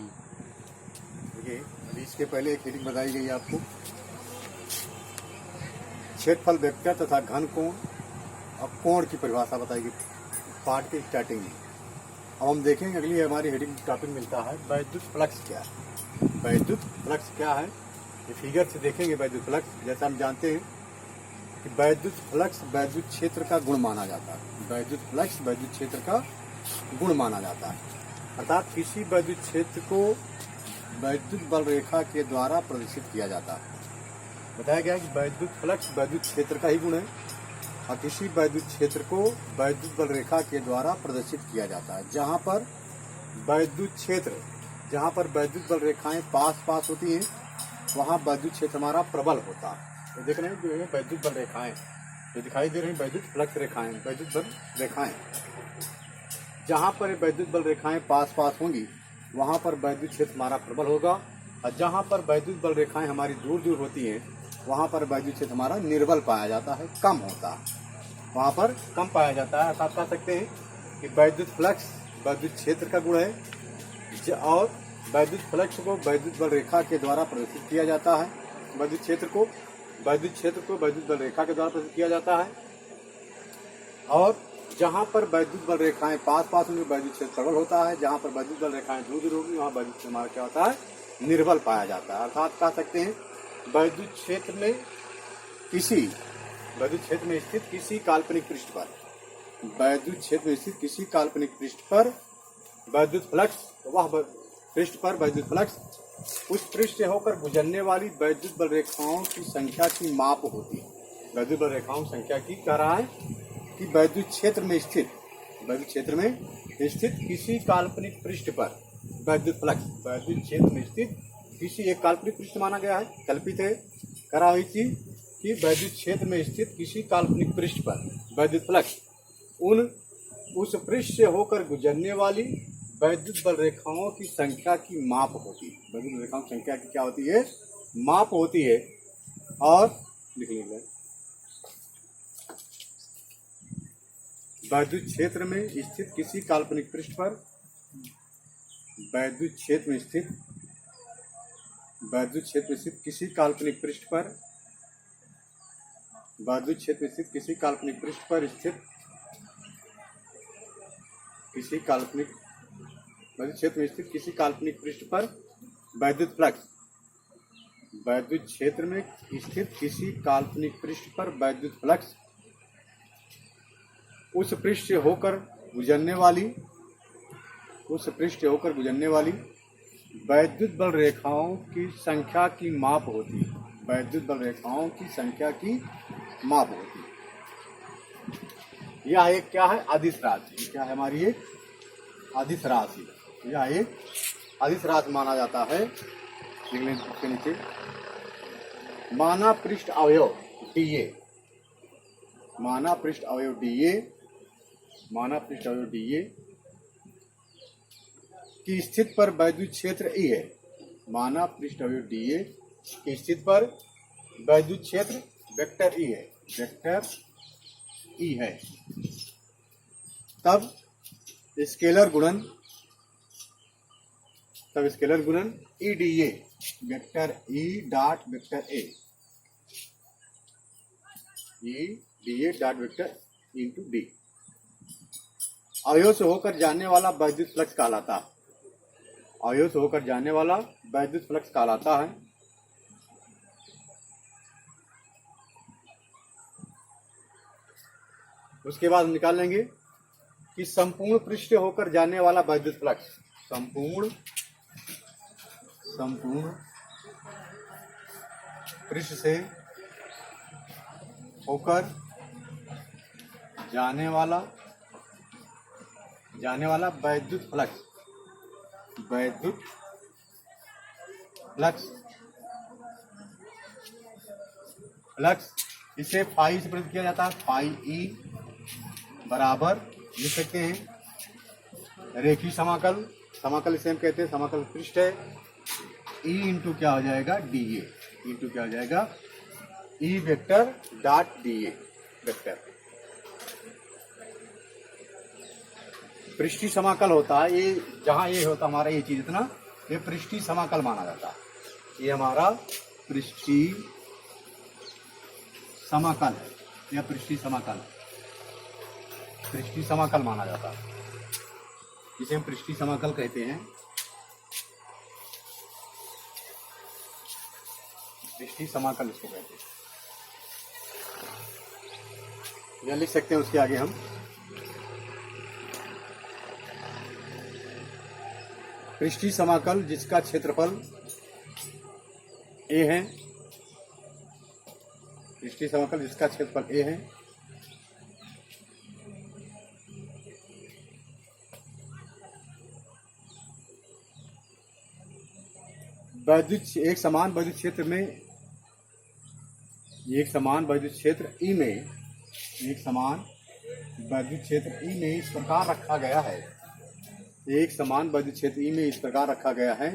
देखिए, अभी इसके पहले एक हेडिंग बताई गई है आपको, क्षेत्रफल वेक्टर तथा घन कोण और कोण की परिभाषा बताई गई पार्ट के स्टार्टिंग में। अब हम देखेंगे अगली हमारी हेडिंग टॉपिक मिलता है वैद्युत फ्लक्स क्या है। वैद्युत फ्लक्स क्या है ये फिगर से देखेंगे। वैद्युत फ्लक्स जैसा हम जानते हैं कि वैद्युत फ्लक्स वैद्युत क्षेत्र का गुण माना जाता है। वैद्युत फ्लक्स वैद्युत क्षेत्र का गुण माना जाता है, अर्थात किसी वैद्युत क्षेत्र को वैद्युत बल रेखा के द्वारा प्रदर्शित किया जाता है। बताया गया कि वैद्युत फ्लक्स वैद्युत क्षेत्र का ही गुण है और किसी वैद्युत क्षेत्र को वैद्युत बल रेखा के द्वारा प्रदर्शित किया जाता है। जहाँ पर वैद्युत क्षेत्र, जहाँ पर वैद्युत बल रेखाएं पास पास होती हैं वहाँ वैद्युत क्षेत्र हमारा प्रबल होता है। तो देख रहे हैं जो है वैद्युत बल रेखाएं जो दिखाई दे रही हैं, वैद्युत फ्लक्स रेखाएं, वैद्युत बल रेखाएं, जहाँ पर वैद्युत बल रेखाएं पास पास होंगी वहाँ पर वैद्युत क्षेत्र हमारा प्रबल होगा, और जहाँ पर वैद्युत बल रेखाएं हमारी दूर दूर होती हैं वहाँ पर वैद्युत क्षेत्र हमारा निर्बल पाया जाता है, कम होता है, वहाँ पर कम पाया जाता है। अर्थात कह सकते हैं कि वैद्युत फ्लक्स वैद्युत क्षेत्र का गुण है और वैद्युत फ्लक्स को वैद्युत बल रेखा के द्वारा प्रदर्शित किया जाता है। वैद्युत क्षेत्र को वैद्युत बल रेखा के द्वारा प्रदर्शित किया जाता है, और जहाँ पर वैद्युत बल रेखाएं पास पास होंगी वैद्युत क्षेत्र प्रबल होता है, जहाँ पर वैद्युत बल रेखाएं दूर दूर होगी वहाँ वैद्युत क्षेत्र हमारा क्या होता है, निर्बल पाया जाता है। अर्थात कह सकते हैं वैद्युत क्षेत्र में स्थित किसी काल्पनिक पृष्ठ पर, वैद्युत क्षेत्र में स्थित किसी काल्पनिक पृष्ठ पर वैद्युत फ्लक्स, वह पृष्ठ पर वैद्युत फ्लक्स उस पृष्ठ से होकर गुजरने वाली वैद्युत बल रेखाओं की संख्या की माप होती है। वैद्युत बल रेखाओं की संख्या की कह रहा है कि वैद्युत क्षेत्र में स्थित किसी काल्पनिक पृष्ठ पर वैद्युत फ्लक्स, वैद्युत क्षेत्र में स्थित किसी एक काल्पनिक पृष्ठ माना गया है, कल्पित है, करा हुई थी कि वैद्युत क्षेत्र में स्थित किसी काल्पनिक पृष्ठ पर वैद्युत फ्लक्स उस पृष्ठ से होकर गुजरने वाली वैद्युत बल रेखाओं की संख्या की माप होती है। वैद्युत बल रेखाओं की संख्या की क्या होती है, माप होती है। और लिख लीजिए, वैद्युत क्षेत्र में स्थित किसी काल्पनिक पृष्ठ पर वैद्युत क्षेत्र में स्थित किसी काल्पनिक पृष्ठ पर वैद्युत क्षेत्र में स्थित किसी काल्पनिक पृष्ठ पर स्थित किसी काल्पनिक वैद्युत क्षेत्र में स्थित किसी काल्पनिक पृष्ठ पर वैद्युत फ्लक्स, वैद्युत क्षेत्र में स्थित किसी काल्पनिक पृष्ठ पर वैद्युत फ्लक्स उस पृष्ठ से होकर गुजरने वाली वैद्युत बल रेखाओं की संख्या की माप होती है। वैद्युत बल रेखाओं की संख्या की माप होती है। यह एक क्या है, अदिश राशि। क्या है हमारी एक अदिश राशि। यह एक अदिश राशि माना जाता है। इसके नीचे माना पृष्ठ अवयव dA, माना पृष्ठ अवयव dA की स्थिति पर वैद्युत क्षेत्र E है। माना पृष्ठ अवयव dA की स्थिति पर वैद्युत क्षेत्र वेक्टर E है, तब स्केलर गुणन EDA vector E dot vector A, EDA dot vector into D अवयव से होकर जाने वाला वैद्युत फ्लक्स कहलाता है। अवयव से होकर जाने वाला वैद्युत फ्लक्स कहलाता है। उसके बाद हम निकाल लेंगे कि संपूर्ण पृष्ठ से होकर जाने वाला वैद्युत फ्लक्स, संपूर्ण पृष्ठ से होकर जाने वाला वैद्युत फ्लक्स इसे फाई से प्रकट किया जाता है। फाई ई बराबर लिख सकते हैं रेखीय समाकल इसे हम कहते हैं समाकल पृष्ठ है। ई इंटू क्या हो जाएगा, डीए, इंटू क्या हो जाएगा, E vector dot DA vector. पृष्ठीय समाकल होता है ये, जहाँ ये होता हमारा ये चीज इतना ये पृष्ठीय समाकल माना जाता है। ये हमारा पृष्ठीय समाकल है, यह पृष्ठीय समाकल, पृष्ठीय समाकल माना जाता है, जिसे हम पृष्ठीय समाकल कहते हैं। पृष्ठीय समाकल इसको कहते हैं। यह लिख सकते हैं उसके आगे हम पृष्ठीय समाकल जिसका क्षेत्रफल a है, पृष्ठीय समाकल जिसका क्षेत्रफल a है, एक समान वैद्युत क्षेत्र में, एक समान वैद्युत क्षेत्र E में, एक समान वैद्युत क्षेत्र E में इस प्रकार रखा गया है, एक समान वैद्युत क्षेत्र E में इस प्रकार रखा गया है,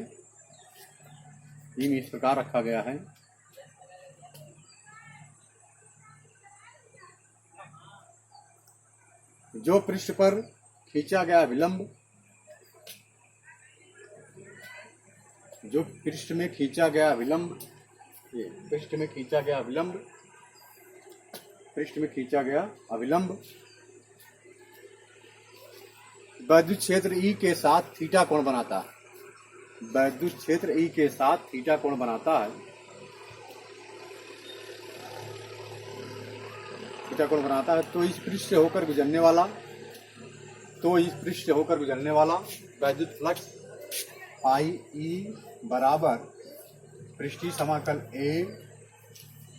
E में इस प्रकार रखा गया है, जो पृष्ठ पर खींचा गया विलंब, जो पृष्ठ में खींचा गया विलंब, ये पृष्ठ में खींचा गया विलंब, पृष्ठ में खींचा गया अविलंब वैद्युत क्षेत्र E के साथ थीटा कोण बनाता है, वैद्युत क्षेत्र E के साथ थीटा कोण बनाता है, थीटा कोण बनाता है। तो इस पृष्ठ से होकर गुजरने वाला, तो इस पृष्ठ से होकर गुजरने वाला वैद्युत फ्लक्स पाई E बराबर पृष्ठीय समाकल A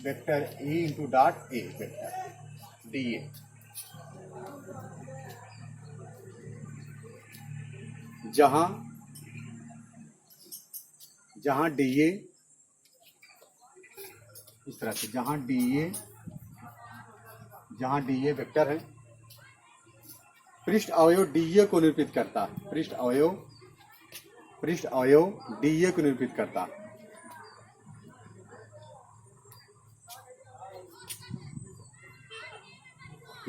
vector E into dot A vector dA, जहां dA इस तरह से, जहां dA वेक्टर है, पृष्ठ अवयव dA को निरूपित करता है, पृष्ठ अवयव dA को निरूपित करता है।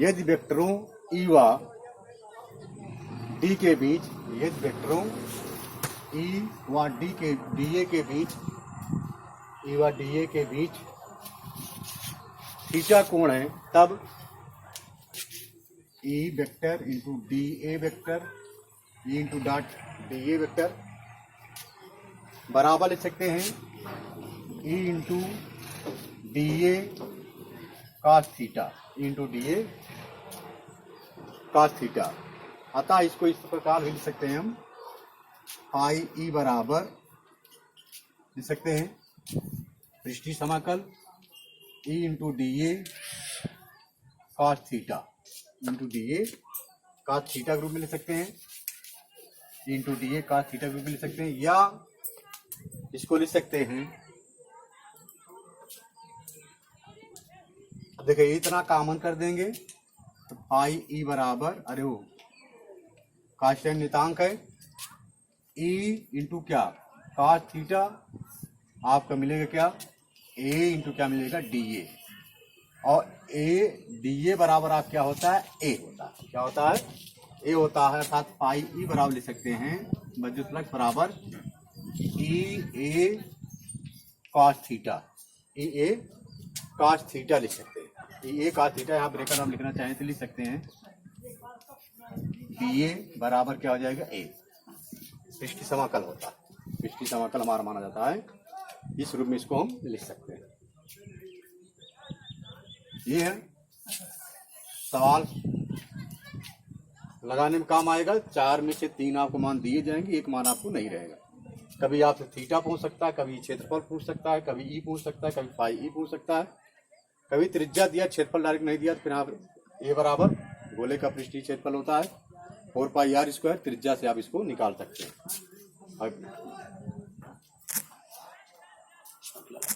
यदि वेक्टरों E व D के बीच, यदि वेक्टरों E व DA के बीच, E व DA के बीच थीटा कोण है, तब E vector into DA vector, E into dot DA vector बराबर लिख सकते हैं E into DA cos theta, E into DA cos theta. अतः इसको इस प्रकार लिख सकते हैं हम, पाई E बराबर लिख सकते हैं पृष्ठीय समाकल E into DA cos theta, into DA cos theta के रूप में लिख सकते हैं, E into DA cos theta के रूप में लिख सकते हैं, या इसको लिख सकते हैं, देखिए इतना कॉमन कर देंगे तो पाई E बराबर, अरे वो कांस्टेंट नियतांक है, E इंटू क्या cos थीटा, आपका मिलेगा क्या A इंटू क्या मिलेगा DA, और DA बराबर आप क्या होता है A होता है, क्या होता है A होता है, अर्थात पाई E बराबर लिख सकते हैं वैद्युत फ्लक्स बराबर EA cos theta, EA cos theta लिख सकते हैं, EA cos थीटा, यहाँ ब्रेकर हम लिखना चाहें तो लिख सकते हैं DA बराबर क्या हो जाएगा A, पृष्ठीय समाकल होता है, पृष्ठीय समाकल हमारा माना जाता है, इस रूप में इसको हम लिख सकते हैं। ये है सवाल लगाने में काम आएगा, 4 में से 3 आपको मान दिए जाएंगे, एक मान आपको नहीं रहेगा। कभी आपसे थीटा पूछ सकता है, कभी क्षेत्रफल पूछ सकता है, कभी E पूछ सकता है, कभी पाई E पूछ सकता है, कभी त्रिज्या दिया, क्षेत्रफल डायरेक्ट नहीं दिया, तो फिर आप A बराबर गोले का पृष्ठीय क्षेत्रफल होता है 4 पाई r स्क्वायर, त्रिज्या से आप इसको निकाल सकते हैं।